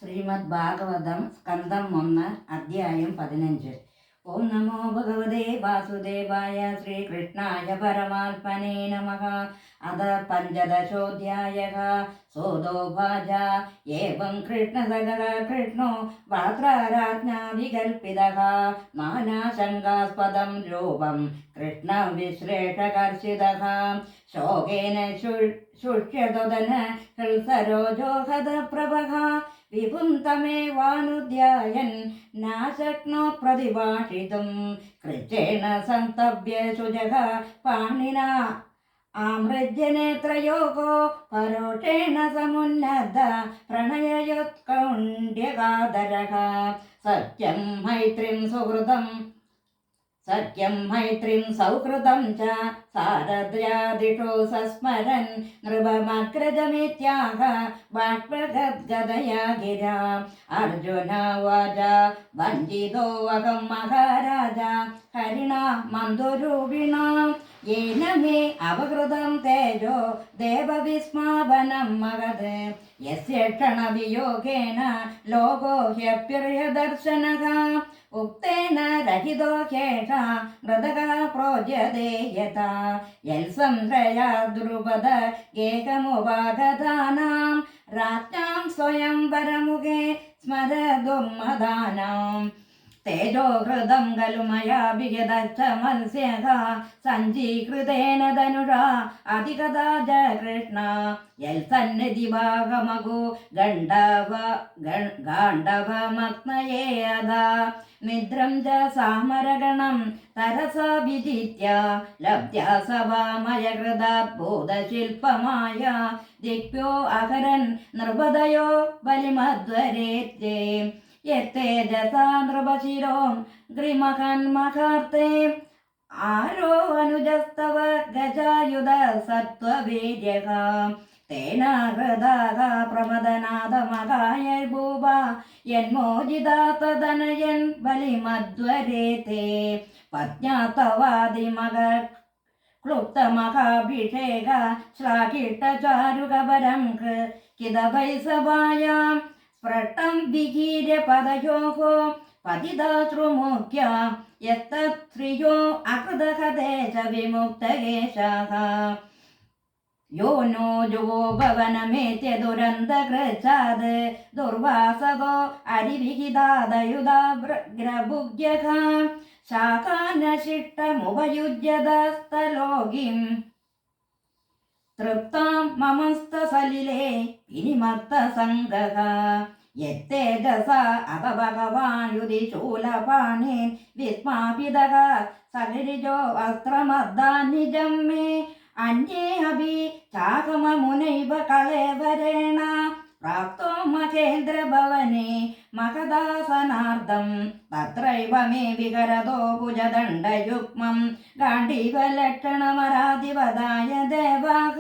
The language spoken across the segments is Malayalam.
ശ്രീമദ് ഭാഗവതം സ്കന്ധം 1 അധ്യായം 15. ഓം നമോ ഭഗവതേ വാസുദേവായ ശ്രീകൃഷ്ണായ പരമാത്മനേ നമഃ. അത പഞ്ചദശോധ്യായഃ. സോദോവാച ഏവം കൃഷ്ണസഖഃ കൃഷ്ണോ ഭ്രാത്രാരാജ്ഞാ വികൽപ്പിതഃ നാനാശങ്കാസ്പദം രൂപം കൃഷ്ണവിശ്ലേഷകർഷിതഃ ശോകേന ശുഷ്യതോദന ഹൃത്സരോജോ ഹതപ്രഭഃ വിഭും തമേവാനുധ്യായൻ നാശക്നോത് പ്രതിഭാഷിതും കൃച്ഛേണ സന്തഭ്യ ശുചഃ പാണിനാ ആമൃജ്യനേത്രയോഗോ പരോക്ഷേണ സമുന്നത പ്രണയയോത്കൗണ്ഡ്യകാദരഃ സഖ്യം മൈത്രീം സൗഹൃദം ച സാരഥ്യാദിഷു സസ്മരൻ നൃപമഗ്രജമിത്യാഹ ബാഷ്പഗദ്ഗദയാ ഗിരാ. അർജുന വാച വഞ്ചിതോऽഹം മഹാരാജ ഹരിണാ മന്ദുരൂപിണാ യേന മേ അപഹൃതം തേജോ ദേവവിസ്മാപനം മഹത് യസ്യ ക്ഷണവിയോഗേന ലോകോ ഹ്യപ്യർഹദർശനഃ ഉക്തേന രഹിതോ ഖേഷ മൃതകഃ പ്രോജ്യതേ യഥാ യൽസംശ്രയാ ദ്രുപദ ഗേഹമുപാഗതാനാം രാജ്ഞാം സ്വയംവരമുഖേ സ്മരദുർമദാനാം തേജോ ഹൃദം ഖലു മയാ വിഗതശ്ച മത്സ്യഃ സഞ്ജീകൃതേന ധനുഷാ അധികതാ ച കൃഷ്ണ യൽസന്നിധിഭാഗമഗോ ഗാണ്ഡവമഗ്നയേ അധാ മിദ്രം ച സാമരഗണം തരസാ വിജിത്യ ലബ്ധ്യാ സഭാമയകൃതാത്ഭുതശില്പമായ ദിക്ഭ്യോ അഹരൻ നൃപദയോ ബലിമധ്വരേത്യേ യത്തേജസാ നൃപശിരോ ഗൃമഹന്മഹർത്തേ ആരോ അനുജസ്തവ ഗജായുധ സത്വവീര്യഃ തേന ഹൃദാഃ പ്രമദനാദമകായർഭൂപ യന്മോചിതാ തദനയൻ ബലിമധ്വരേതേ പത്ന്യാത്തവാദിമക ക്ലുപ്തമഹാഭിഷേക ശ്ലാഘിഷ്ടചാരുകപരം കിതഭൈസഭായാം സ്ഫുടം വികീര്യ പദയോः പതിതാശ്രുമുഖ്യ യത്തശ്രിയോ അകൃതഹതേശ വിമുക്തകേശഃ യോ നോ ജുഗോ ഭവനമേത്യ ദുരന്തകൃച്ഛാദ് ദുർവാസകോ അരിവിഹിതാദയുധാഗ്രഭുഗ്യഃ ശാഖാനശിഷ്ടമുപയുജ്യതസ്ഥലോകിം തൃപ്താം മമസ്തസലിലേ വിനിമത്തസംഗഃ യത്തേജസ അത ഭഗവാൻ യുധിശൂലപാണീൻ വിസ്മാപിതഃ സഗിരിജോ അസ്ത്രമദ്ദാൻ നിജം മേ അന്യേ അഭി ചാകമമുനൈവ കളേവരേണ പ്രാപ്തോ മഹേന്ദ്രഭവനെ മഹദാസനാർദ്ധം തത്രൈവ മേ വികരതോ ഭുജദണ്ഡയുഗ്മം ഗാണ്ഡീവലക്ഷണമരാധിപദായ ദേവാഃ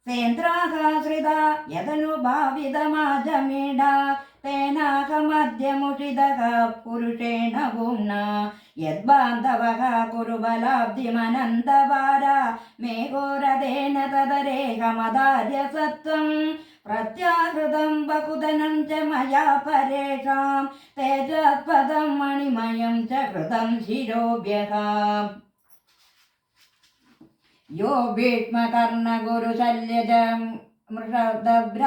സേന്ദ്രാഃ ശ്രിതാ യദനുഭാവിതമാജമീഢാ തേനാഹമദ്യമുഷിതഃ പുരുഷേണ ഭൂമ്നാ യദ്ബാന്ധവഃ കുരുബലാബ്ധിമനന്തഭാരാ മേ ഘോരതേന തദരേഹമദാര്യ സത്വം പ്രത്യാഹൃതം ബഹുധനം ച മയാ പരേഷാം തേജസ്പദം മണിമയം ച ഹൃതം ശിരോഭ്യഃ യോ ഭീഷ്മകർണഗുരുശല്യജ മൃഷദഭ്ര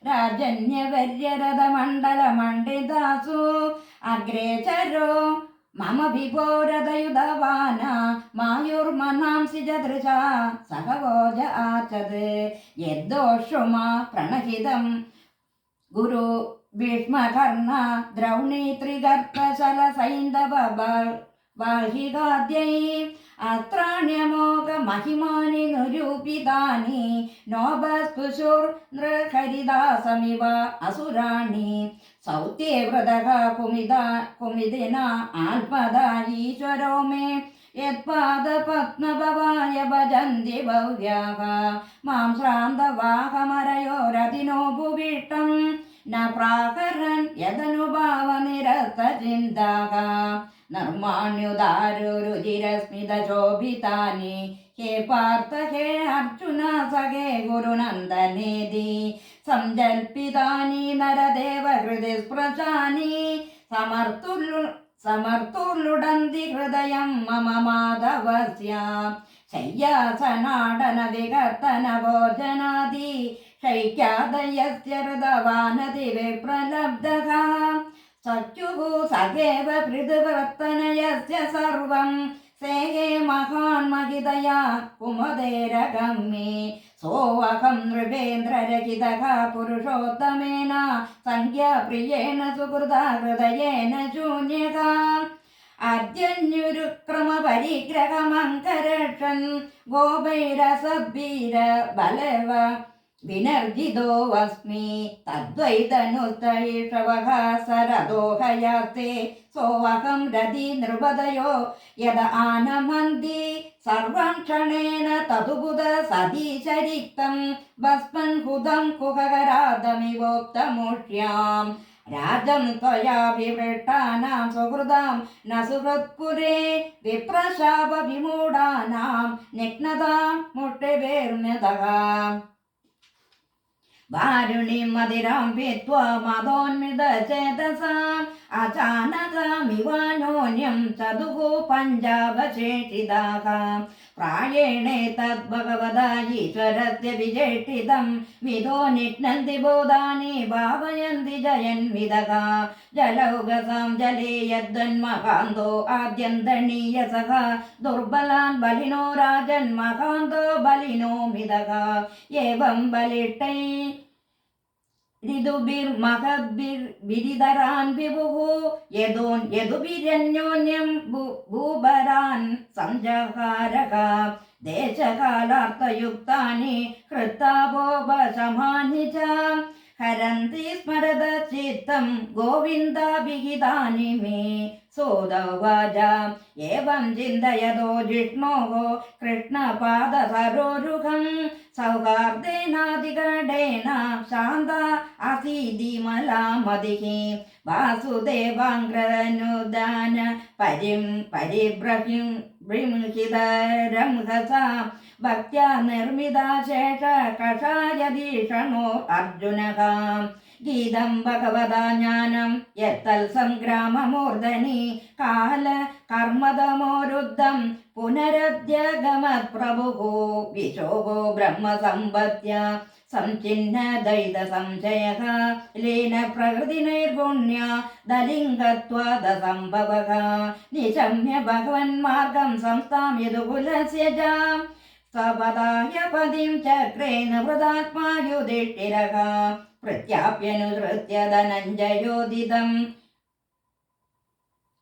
രാജന്യവര്യരഥമണ്ഡലമണ്ഡിതാസു അഗ്രേചരോ മമ വിഭോരതയുധവാന മായുർമനാംസി ജദൃശാ സഹവോജ ആചത് യദ്ദോഷുമാ പ്രണഹിതം ഗുരു ഭീഷ്മകർണ ദ്രൗണീ ത്രിഗർഭശലസൈന്ധവ ബാഹികാദ്യൈ അത്രാണ്യമോഘ മഹിമാനി നിരൂപിതാനി നോപസ്പുഷുർ നൃഹരിദാസമിവ അസുരാണി സൗത്യേ വ്രതഃ കുമിദിന ആത്മദാ ഈശ്വരോ മേ യത്പാദപത്മഭവായ ഭജന്തി ഭവ്യാഃ മാം ശ്രാന്തവാഹമരയോരതിനോ ഭുവിഷ്ടം ന പ്രാകരൻ യദനുഭാവനിരതചിന്താഃ നർമാണ്യുദാരുരുചിരസ്മിതശോഭിതാനി ഹേ പാർത്ഥ ഹേ അർജുന സഖേ ഗുരുനന്ദനേതി സംജൽപിതാനി നരദേവഹൃദി സ്പൃശാനി സമർത്തുല്ലുടന്തി ഹൃദയം മമ മാധവസ്യ ശയ്യാസനാടന വികർത്തന ഭോജനാദി ശൈക്യാദയസ്യ ഹൃദവാനതി വിപ്രലബ്ധഃ സഖ്യുഃ സഖേവ പൃഥുവർത്തനയസ്യ സർവം സേഹേ മഹാൻ മഹിതയാ കുമദേരഗമ്യേ സോऽഹം നൃപേന്ദ്രരചിതഃ പുരുഷോത്തമേന സംഖ്യാപ്രിയേണ സുഹൃദാ ഹൃദയേന ശൂന്യഃ അദ്യന്യുരുക്രമപരിഗ്രഹമങ്കരക്ഷൻ ഗോപൈരസദ്വീര ബലവ വിനർജിതോऽസ്മി തദ്വൈതനുസ്തൈഷവഃ സരദോഹയാസ്തേ സോऽഹം രതി നൃപതയോ യദ ആനമന്തി സർവം ക്ഷണേന തതുബുധ സതീശരിക്തം ഭസ്മൻ ഹുതം കുഹകരാദമിവോക്തമുഷ്യാം രാജം ത്വയാഭിവൃഷ്ടാനാം സുഹൃദാം ന സുഹൃത്പുരേ വിപ്രശാപ വിമൂഢാനാം നിഘ്നതാം മുഷ്ടിഭിർമ്യതഃ വാരുണിം മതിരാം പീത്വാ മദോന്മിതചേതസാം അചാനകമിവാനോന്യം ചതുഃ പഞ്ചാവശേഷിതാഃ പ്രായേണേ തദ്ഭഗവതാ ഈശ്വരസ്യ വിചേഷ്ടിതം വിധോ നിഘ്നന്തി ബോധാനി ഭാവയന്തി ജയന്വിതഃ ജലൗകസാം ജലേ യദ്വന്മഹാന്തോ ആദ്യന്തണീയസഃ ദുർബലാൻ ബലിനോ രാജൻ മഹാന്തോ ബലിനോ മിതഃ ഏവം ബലിഷ്ടൈ ഋതുഭിർമഹദ്ഭിർവിരിധരാൻ വിഭുഃ യദുഭിരന്യോന്യം ഭൂഭരാൻ സംജഹാരഃ ദേശകാലാർത്ഥയുക്താനി ഹൃത്താപോപശമാനി ച ഹരന്തി സ്മരത ചിത്തം ഗോവിന്ദാഭിഹിതാനി മേ സോദവാച ഏവം ചിന്തയതോ ജിഷ്ണോഃ കൃഷ്ണപാദസരോരുഹം സൗഹാർദ്ദേനാധികടേന ശാന്ത അസീതിമലാമതിഃ വാസുദേവാംഗ്രനുദാന പരിബ്രഹിംഹിതരംഹസ ഭക്ത്യാ നിർമ്മിതാ ശേഷ കഷായദീഷണോ അർജുനഃ ഗീതം ഭഗവതാ ജ്ഞാനം യത്തൽ സംഗ്രാമമൂർധനി കാല കർമ്മതമോരുദ്ധം പുനരദ്യഗമത് പ്രഭുഃ വിശോകോ ബ്രഹ്മസമ്പത്യ സംചിന്നദൈത സംശയഃ ലീന പ്രകൃതിനൈർഗുണ്യ ദലിംഗത്വാദ സംഭവഃ നിശമ്യ ഭഗവന്മാർഗം സംസ്ഥാം യദുകുലസ്യ ച സപദായ പതിം ചക്രേണ വൃതാത്മാ യുധിഷ്ഠിരഃ പ്രത്യാപ്യനുസൃത്യ ധനഞ്ജയോദിതം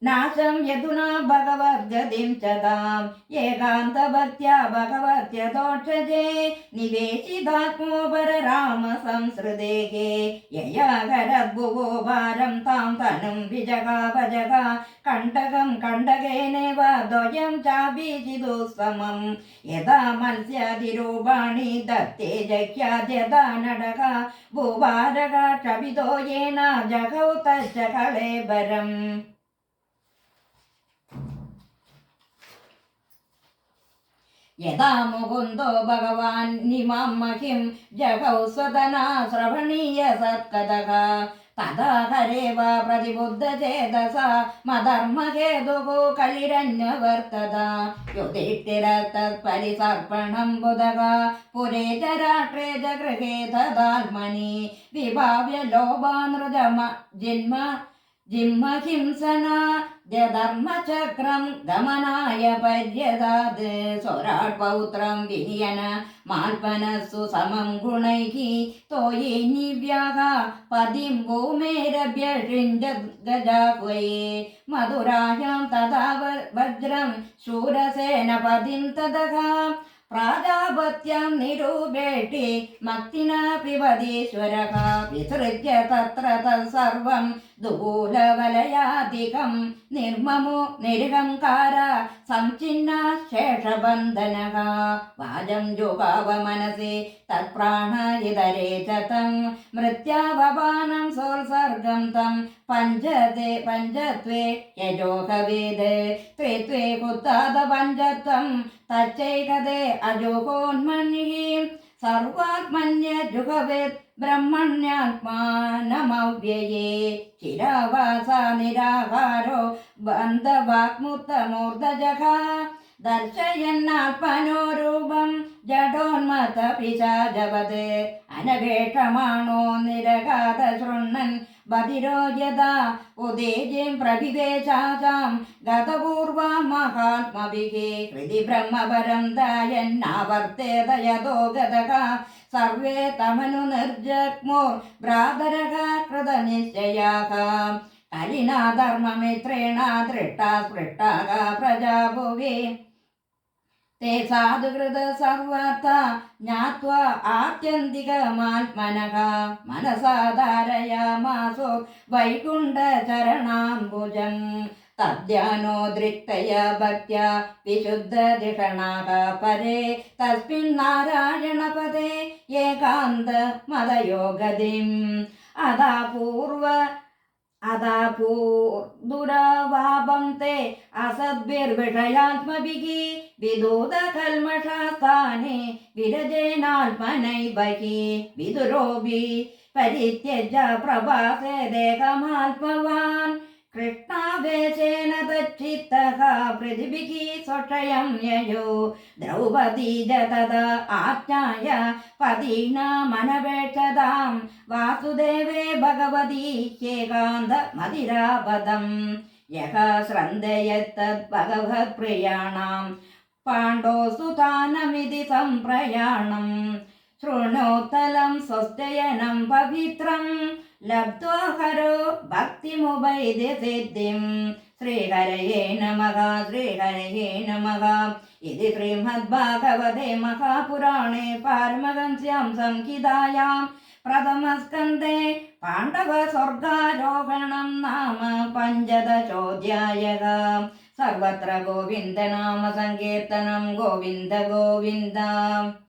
നാശം യദുനാ ഭഗവദ്ഗതിം ച താം ഏകാന്തഭക്ത്യാ ഭഗവത്യദോക്ഷജേ നിവേശിതാത്മോ പരരാമ സംസൃതേഃ യയാ ഹരദ്ഭുവോ ഭാരം താം തനും വിജഗാഭജഗ കണ്ടകം കണ്ടകേനേവ ദ്വയം ചാഭീഷിതു സമം യഥാ മത്സ്യാദിരൂപാണി ദത്തേ ജഹ്യാദ്യഥാ നടക ഭൂഭാരക ക്ഷപിതോ യേന ജഗൗ തശ്ച കളേബരം യഥാ മുകുന്ദോ ഭഗവാൻ നിമാം മഹിം ജഗൗ സ്വതനാ ശ്രവണീയ സത്കഥഃ തഥാ ഹരേവ പ്രതിബുദ്ധചേതസ മധർമ്മഹേതുഃ കലിരന്യവർത്തത യുധിഷ്ഠിരതത്പരിസർപ്പണം ബുധഃ പുരേ ച രാഷ്ട്രേ ച ഗൃഹേ തദാത്മനി വിഭാവ്യ ലോഭാനൃജമ ജിഹ്മഹിംസന ധർമ്മചക്രം ഗമനായ പര്യദാത് സ്വരാട് പൗത്രം വിനിയന മാൽപനസ്സു സമം ഗുണൈഃ തോയേ നിവ്യാഹ പതിം ഭൂമേരഭ്യഷിഞ്ജദ്ഗജാഹ്വയേ മധുരായാം തഥാ വജ്രം ശൂരസേന പതിം തതഃ പ്രാജാപത്യം നിരൂപേട്ടി മക്തിനാ പിബതീശ്വരഃ വിസൃജ്യ തത്ര തത്സർവം ദുകൂലവലയാധികം നിർമ്മമോ നിരഹംകാര സംചിന്ന ശേഷബന്ധനഃ വാജം ജുഗാവ മനസി തത്പ്രാണയിതരേ ച തം മൃത്യാവപാനം സോത്സർഗം തം പഞ്ചത്വേ യജോഹവേദ് ത്വേ കുത്താദ പഞ്ചത്വം തച്ചൈകതേ അജോഹോന്മന്യഃ സർവാത്മന്യ ജുഹവേത് ബ്രഹ്മണ്യാത്മാനമവ്യയേ ചിരവാസ നിരാഹാരോ ബന്ധവാക്മുക്തമൂർധജഘ ദർശയന്നാത്മനോ രൂപം ജഡോന്മത്ത പിശാചവത് അനപേക്ഷമാണോ നിരകാത ശൃണ്ണൻ ബധിരോ യഥാ ഉദേജിം പ്രഭിവേശാസാം ഗതപൂർവ മഹാത്മഭിः ഹൃദി ബ്രഹ്മപരം ദായന്നാവർത്തേത യതോ ഗതഃ സർവേ തമനു നിർജഗ്മോർ ഭ്രാതരഃ കൃതനിശ്ചയാഃ കലിനാ ധർമ്മമിത്രേണ ദൃഷ്ടാ സ്പൃഷ്ടാഃ പ്രജാ ഭുവി ते साधुकृत सर्वथा ज्ञात्वा आत्यन्तिकमात्मनः मनसा धारयामासो वैकुण्ठचरणाम्बुजम् तद्ध्यानो दृक्तया भक्त्या विशुद्धधिषणाः परे तस्मिन्नारायणपदे एकान्तमदयो गतिम् अदापूर्दुरवापं ते असद्भिर्विषयात्मभिः विदूतकल्मषास्थाने विरजेनात्मनैव हि विदुरोऽपि परित्यज्य प्रभासे देहमात्मवान् कृष्णावेशेन तच्चित्तः पृथिभिः स्वक्षयं ययो द्रौपदी च तदा आज्ञाय पदीनामनपेक्षतां वासुदेवे भगवती ह्येकान्तमधिरापदं यः श्रद्धयत्तद्भगवत्प्रियाणां पाण्डोसुतानमिति सम्प्रयाणं शृणोत्तलं स्वस्त्ययनं पवित्रं लब्ध्वा हरो भक्तिमुपैति सिद्धिं श्रीहरये नमः श्रीहरये नमः इति श्रीमद्भागवते महापुराणे पारमहंस्यां संहितायां प्रथमस्कन्धे पाण्डवस्वर्गारोहणं नाम पञ्चदशोऽध्यायः सर्वत्र गोविन्दनाम सङ्कीर्तनं गोविन्द गोविन्द।